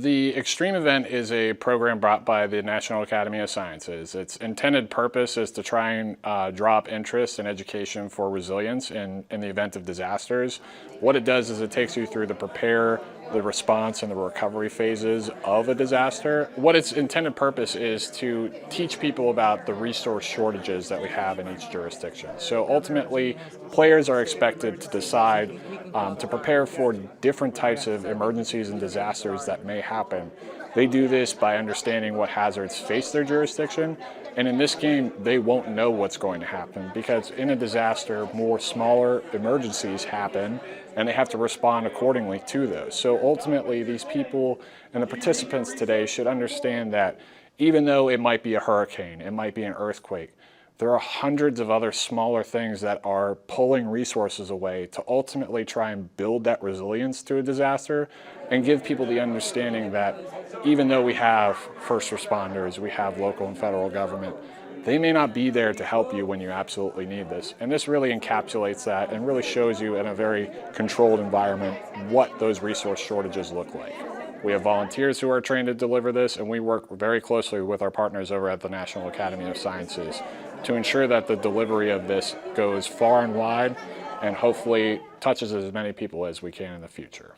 The Extreme Event is a program brought by the National Academy of Sciences. Its intended purpose is to try and draw up interest and education for resilience in the event of disasters. What it does is it takes you through the prepare, the response, and the recovery phases of a disaster. What its intended purpose is to teach people about the resource shortages that we have in each jurisdiction. So ultimately, players are expected to decide to prepare for different types of emergencies and disasters that may happen. They do this by understanding what hazards face their jurisdiction, and in this game they won't know what's going to happen because in a disaster more smaller emergencies happen and they have to respond accordingly to those. So ultimately these people and the participants today should understand that even though it might be a hurricane, it might be an earthquake, there are hundreds of other smaller things that are pulling resources away to ultimately try and build that resilience to a disaster and give people the understanding that even though we have first responders, we have local and federal government, they may not be there to help you when you absolutely need this. And this really encapsulates that and really shows you in a very controlled environment what those resource shortages look like. We have volunteers who are trained to deliver this, and we work very closely with our partners over at the National Academy of Sciences to ensure that the delivery of this goes far and wide and hopefully touches as many people as we can in the future.